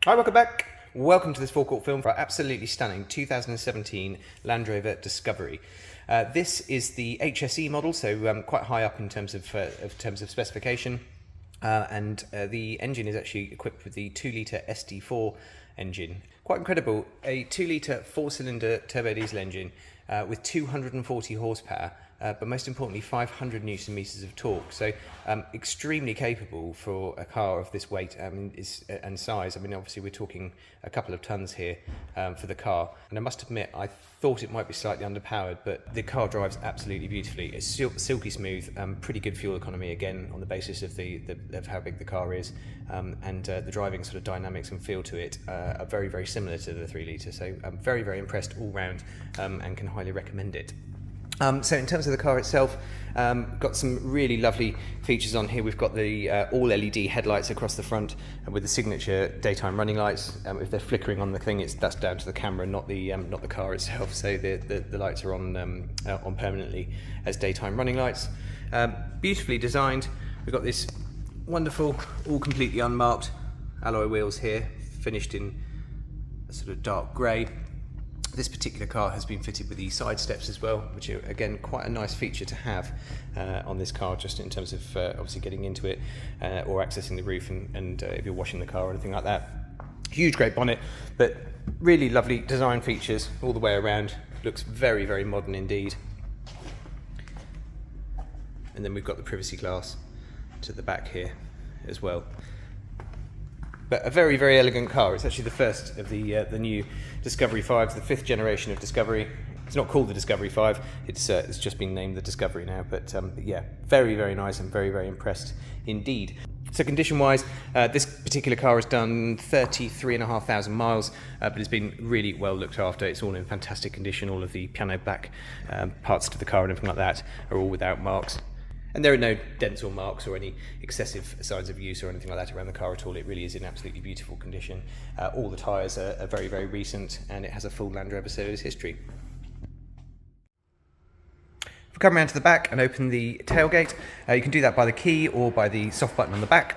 Hi, welcome back. Welcome to this forecourt film for our absolutely stunning 2017 Land Rover Discovery. This is the HSE model, so quite high up in terms of specification, and the engine is actually equipped with the 2-litre SD4 engine. Quite incredible, a 2-litre 4-cylinder turbo diesel engine with 240 horsepower. But most importantly 500 newton meters of torque, so extremely capable for a car of this weight and size. I mean, obviously we're talking a couple of tons here for the car, and I must admit I thought it might be slightly underpowered, but the car drives absolutely beautifully. It's silky smooth, pretty good fuel economy again on the basis of of how big the car is, and the driving sort of dynamics and feel to it are very, very similar to the 3-litre, so I'm very, very impressed all round, and can highly recommend it. So in terms of the car itself, got some really lovely features on here. We've got the all LED headlights across the front with the signature daytime running lights. If they're flickering on the thing, that's down to the camera, not the car itself. So the lights are on permanently as daytime running lights. Beautifully designed. We've got this wonderful, all completely unmarked alloy wheels here, finished in a sort of dark grey. This particular car has been fitted with the side steps as well, which are again quite a nice feature to have on this car, just in terms of obviously getting into it or accessing the roof, and if you're washing the car or anything like that. Huge great bonnet, but really lovely design features all the way around. Looks very, very modern indeed. And then we've got the privacy glass to the back here as well. But a very, very elegant car. It's actually the first of the new Discovery 5s, the 5th generation of Discovery. It's not called the Discovery 5, it's just been named the Discovery now, but yeah, very, very nice and very, very impressed indeed. So condition-wise, this particular car has done 33,500 miles, but it's been really well looked after. It's all in fantastic condition. All of the piano black parts to the car and everything like that are all without marks. And there are no dents or marks or any excessive signs of use or anything like that around the car at all. It really is in absolutely beautiful condition. All the tyres are very, very recent, and it has a full Land Rover service history. If we come around to the back and open the tailgate, you can do that by the key or by the soft button on the back.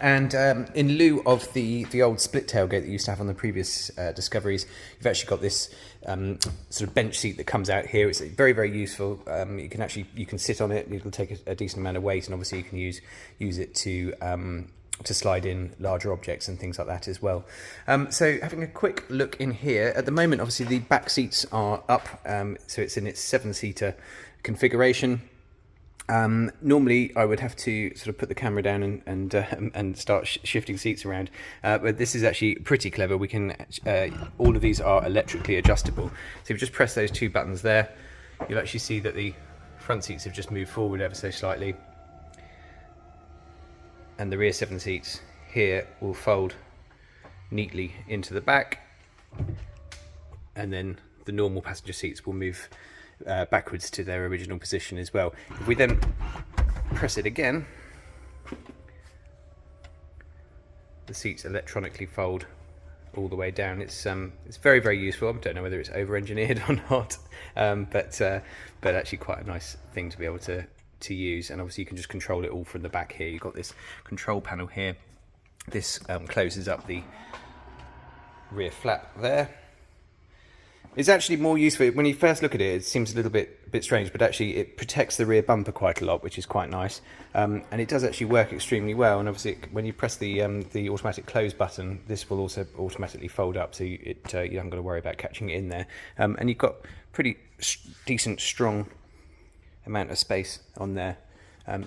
And in lieu of the old split tailgate that you used to have on the previous Discoveries, you've actually got this sort of bench seat that comes out here. It's very, very useful. You can sit on it. It'll take a decent amount of weight, and obviously you can use it to slide in larger objects and things like that as well. So having a quick look in here, at the moment obviously the back seats are up, so it's in its 7-seater configuration. Normally I would have to sort of put the camera down and start shifting seats around, but this is actually pretty clever. We can all of these are electrically adjustable, so if you just press those 2 buttons there, you'll actually see that the front seats have just moved forward ever so slightly, and the rear 7 seats here will fold neatly into the back, and then the normal passenger seats will move backwards to their original position as well. If we then press it again, the seats electronically fold all the way down. It's very, very useful. I don't know whether it's over-engineered or not, but actually quite a nice thing to be able to use. And obviously you can just control it all from the back here. You've got this control panel here. This closes up the rear flap there. It's actually more useful. When you first look at it, it seems a little bit strange, but actually it protects the rear bumper quite a lot, which is quite nice. And it does actually work extremely well. And obviously, when you press the automatic close button, this will also automatically fold up, so you haven't got to worry about catching it in there. And you've got pretty decent, strong amount of space on there.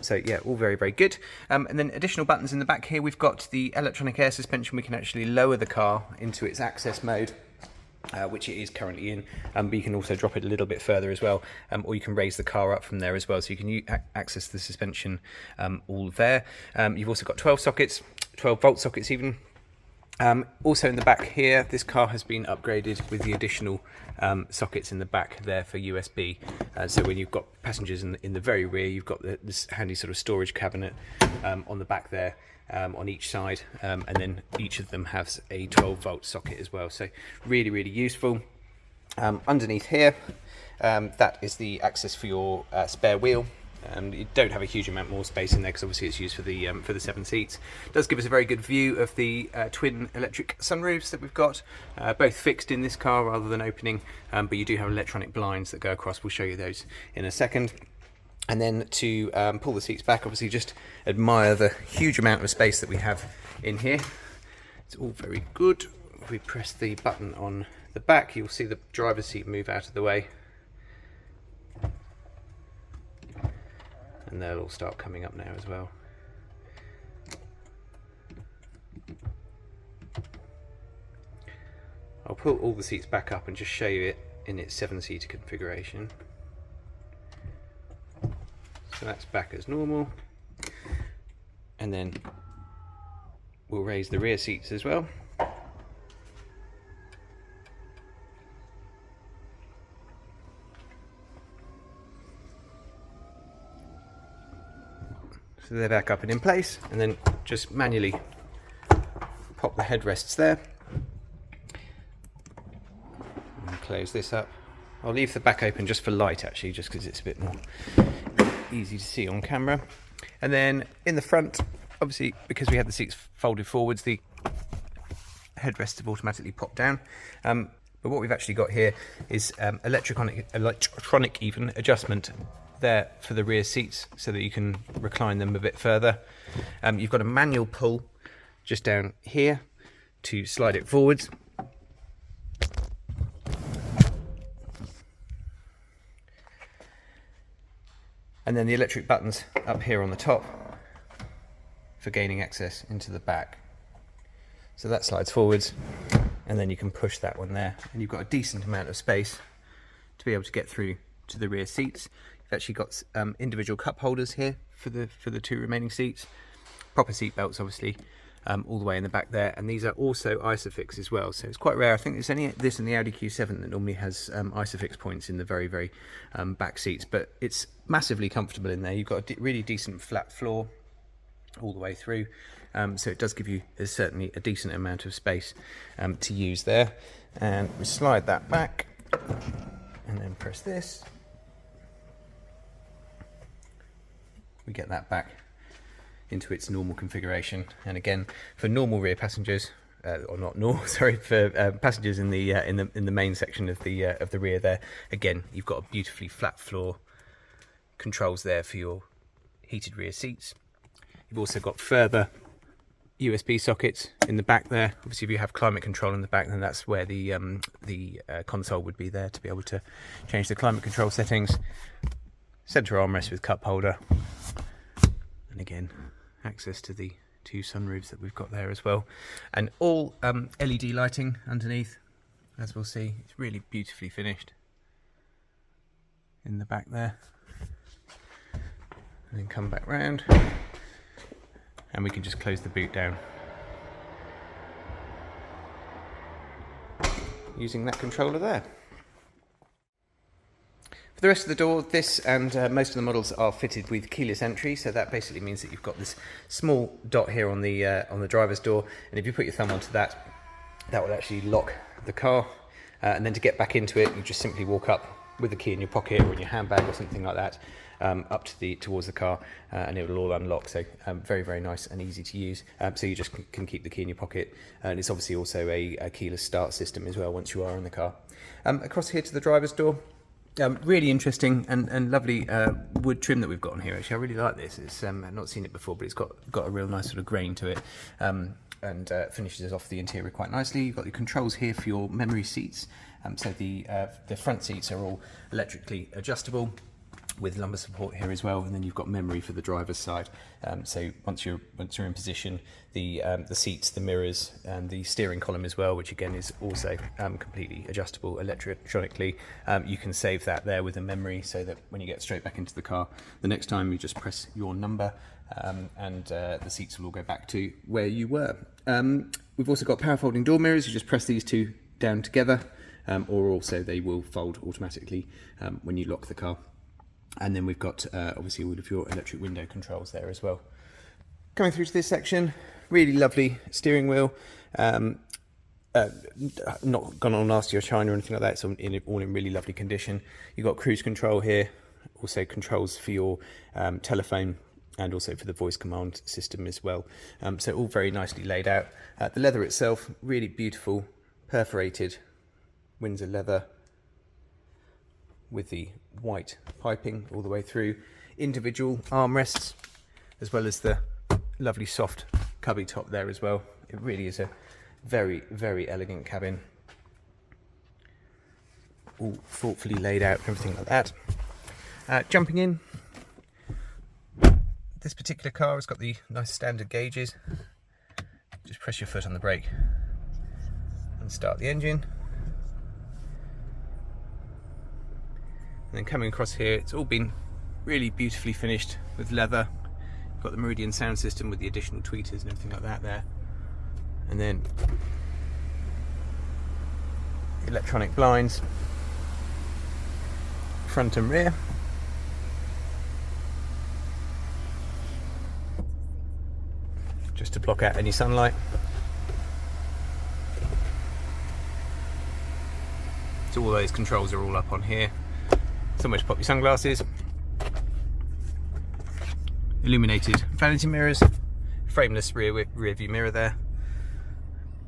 So yeah, all very, very good. And then additional buttons in the back here. We've got the electronic air suspension. We can actually lower the car into its access mode, which it is currently in, but you can also drop it a little bit further as well, or you can raise the car up from there as well, so you can access the suspension all there. You've also got 12 sockets, 12 volt sockets even. Also in the back here, this car has been upgraded with the additional sockets in the back there for USB. So when you've got passengers in the very rear, you've got this handy sort of storage cabinet on the back there. On each side, and then each of them has a 12-volt socket as well, so really, really useful. Underneath here, that is the access for your spare wheel. You don't have a huge amount more space in there because obviously it's used for the 7 seats. It does give us a very good view of the twin electric sunroofs that we've got, both fixed in this car rather than opening, but you do have electronic blinds that go across. We'll show you those in a second. And then to pull the seats back, obviously just admire the huge amount of space that we have in here. It's all very good. If we press the button on the back, you'll see the driver's seat move out of the way. And they'll all start coming up now as well. I'll pull all the seats back up and just show you it in its 7-seater configuration. So that's back as normal. And then we'll raise the rear seats as well. So they're back up and in place, and then just manually pop the headrests there. And close this up. I'll leave the back open just for light actually, just because it's a bit more easy to see on camera. And then in the front, obviously because we had the seats folded forwards, the headrests have automatically popped down. But what we've actually got here is electronic even adjustment there for the rear seats so that you can recline them a bit further. You've got a manual pull just down here to slide it forwards. And then the electric buttons up here on the top for gaining access into the back. So that slides forwards, and then you can push that one there, and you've got a decent amount of space to be able to get through to the rear seats. You've actually got individual cup holders here for the 2 remaining seats, proper seat belts obviously, all the way in the back there, and these are also Isofix as well. So it's quite rare. I think there's only this and the Audi Q7 that normally has Isofix points in the very back seats, but it's massively comfortable in there. You've got a really decent flat floor all the way through, so it does give you certainly a decent amount of space to use there. And we slide that back and then press this. We get that back into its normal configuration, and again for normal rear passengers, or not normal, sorry, for passengers in the main section of the rear there, again you've got a beautifully flat floor, controls there for your heated rear seats. You've also got further USB sockets in the back there. Obviously if you have climate control in the back, then that's where the console would be there to be able to change the climate control settings. Centre armrest with cup holder, and again access to the 2 sunroofs that we've got there as well, and all LED lighting underneath, as we'll see. It's really beautifully finished in the back there. And then come back round, and we can just close the boot down using that controller there. For the rest of the door, this and most of the models are fitted with keyless entry, so that basically means that you've got this small dot here on the driver's door, and if you put your thumb onto that, that will actually lock the car, and then to get back into it, you just simply walk up with the key in your pocket or in your handbag or something like that, up to towards the car, and it will all unlock. So very nice and easy to use. So you just can keep the key in your pocket, and it's obviously also a keyless start system as well once you are in the car. Across here to the driver's door. Really interesting and lovely wood trim that we've got on here. Actually, I really like this. It's I've not seen it before, but it's got a real nice sort of grain to it, and finishes off the interior quite nicely. You've got the controls here for your memory seats. So the front seats are all electrically adjustable, with lumbar support here as well, and then you've got memory for the driver's side. So once you're in position, the seats, the mirrors, and the steering column as well, which again is also completely adjustable electronically. You can save that there with a memory, so that when you get straight back into the car, the next time you just press your number, and the seats will all go back to where you were. We've also got power folding door mirrors. You just press these 2 down together, or also they will fold automatically when you lock the car. And then we've got obviously all of your electric window controls there as well. Coming through to this section, really lovely steering wheel. Not gone on nasty or shiny or anything like that. It's all in really lovely condition. You've got cruise control here also controls for your telephone and also for the voice command system as well. So all very nicely laid out. The leather itself, really beautiful, perforated Windsor leather with the white piping all the way through. Individual armrests, as well as the lovely soft cubby top there as well. It really is a very, very elegant cabin. All thoughtfully laid out, everything like that. Jumping in, this particular car has got the nice standard gauges. Just press your foot on the brake and start the engine. And then coming across here, it's all been really beautifully finished with leather. You've got the Meridian sound system with the additional tweeters and everything like that there. And then electronic blinds, front and rear. Just to block out any sunlight. So all those controls are all up on here. Somewhere to pop your sunglasses. Illuminated vanity mirrors, frameless rear view mirror there.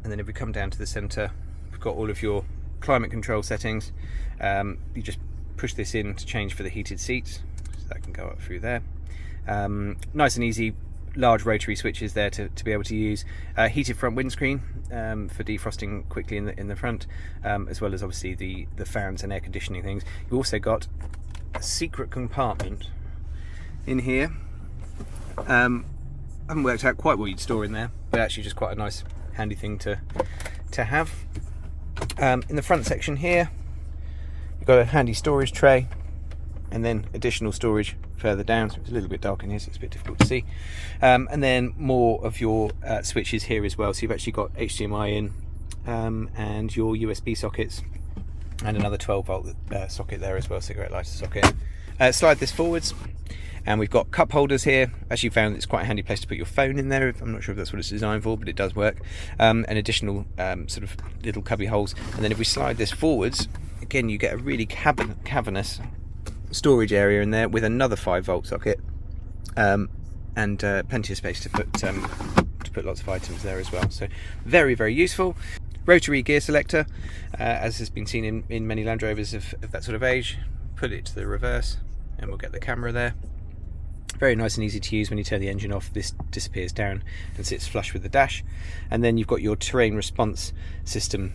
And then if we come down to the centre, we've got all of your climate control settings. You just push this in to change for the heated seats, so that can go up through there. Nice and easy, large rotary switches there to be able to use. Heated front windscreen for defrosting quickly in the front, as well as obviously the fans and air conditioning things. You've also got a secret compartment in here. I haven't worked out quite what you'd store in there, but actually just quite a nice handy thing to have. In the front section here, you've got a handy storage tray, and then additional storage further down, so it's a little bit dark in here, so it's a bit difficult to see. And then more of your switches here as well, so you've actually got HDMI in, and your USB sockets, and another 12 volt socket there as well, cigarette lighter socket. Slide this forwards, and we've got cup holders here. Actually found it's quite a handy place to put your phone in there. I'm not sure if that's what it's designed for, but it does work. And additional sort of little cubby holes. And then if we slide this forwards, again you get a really cavernous storage area in there with another 5 volt socket, and plenty of space to put lots of items there as well. So very, very useful. Rotary gear selector, as has been seen in many Land Rovers of that sort of age. Put it to the reverse and we'll get the camera there. Very nice and easy to use. When you turn the engine off, this disappears down and sits flush with the dash. And then you've got your terrain response system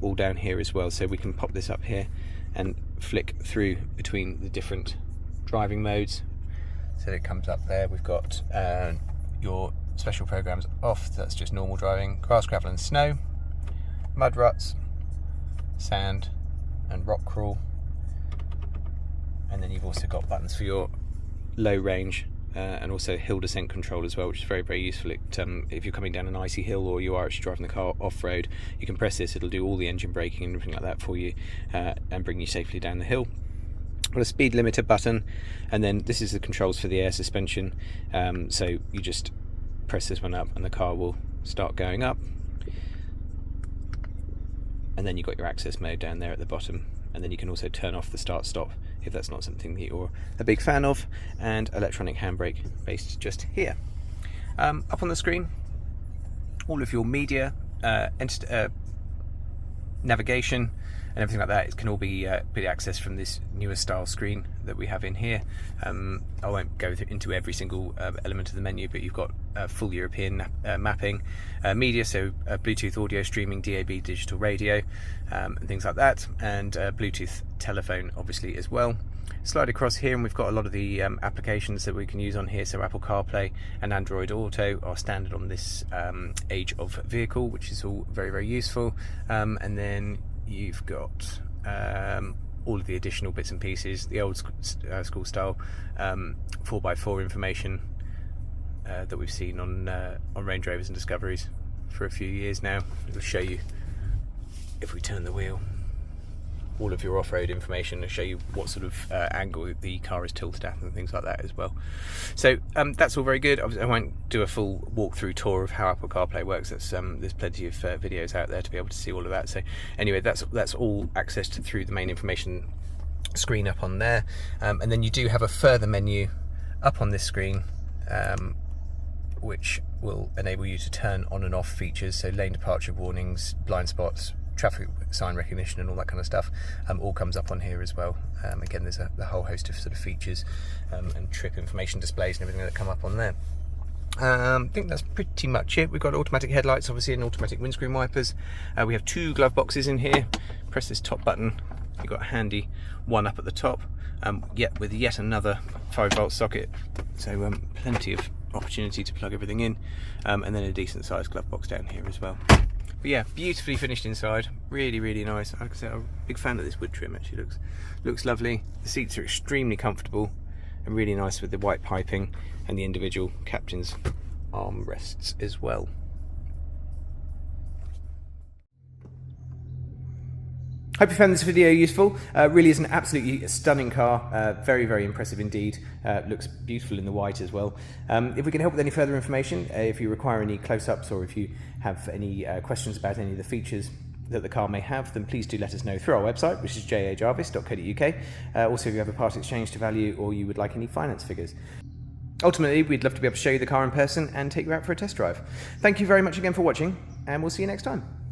all down here as well, so we can pop this up here and flick through between the different driving modes. So it comes up there. We've got your special programs off, that's just normal driving, grass, gravel and snow, mud ruts, sand and rock crawl. And then you've also got buttons for your low range and also hill descent control as well, which is very, very useful. If you're coming down an icy hill or you are actually driving the car off-road, you can press this, it'll do all the engine braking and everything like that for you, and bring you safely down the hill. Got a speed limiter button, and then this is the controls for the air suspension, so you just press this one up and the car will start going up. And then you've got your access mode down there at the bottom, and then you can also turn off the start-stop if that's not something that you're a big fan of, and electronic handbrake based just here. Up on the screen, all of your media, navigation and everything like that, it can all be accessed from this newer style screen that we have in here. I won't go into every single element of the menu, but you've got full European mapping, media, so Bluetooth audio streaming, DAB digital radio, and things like that, and Bluetooth telephone obviously as well. Slide across here and we've got a lot of the applications that we can use on here. So Apple CarPlay and Android Auto are standard on this age of vehicle, which is all very, very useful. And then you've got all of the additional bits and pieces, the old school style 4x4 information that we've seen on Range Rovers and Discoveries for a few years now. It'll show you, if we turn the wheel, all of your off-road information, to show you what sort of angle the car is tilted at and things like that as well. So that's all very good. I won't do a full walkthrough tour of how Apple CarPlay works. That's there's plenty of videos out there to be able to see all of that. So anyway, that's all accessed through the main information screen up on there, and then you do have a further menu up on this screen, which will enable you to turn on and off features, so lane departure warnings, blind spots, traffic sign recognition and all that kind of stuff, all comes up on here as well. Again, there's a whole host of sort of features and trip information displays and everything that come up on there. I think that's pretty much it. We've got automatic headlights, obviously, and automatic windscreen wipers. We have 2 glove boxes in here. Press this top button, you've got a handy one up at the top, with yet another 5-volt socket, so plenty of opportunity to plug everything in, and then a decent sized glove box down here as well. But yeah, beautifully finished inside, really nice. Like I said, I'm a big fan of this wood trim. Actually looks lovely. The seats are extremely comfortable and really nice with the white piping and the individual captain's armrests as well. Hope you found this video useful. Really is an absolutely stunning car. Very impressive indeed. Looks beautiful in the white as well. If we can help with any further information, if you require any close-ups or if you have any questions about any of the features that the car may have, then please do let us know through our website, which is jajarvis.co.uk. Also, if you have a part exchange to value or you would like any finance figures. Ultimately, we'd love to be able to show you the car in person and take you out for a test drive. Thank you very much again for watching, and we'll see you next time.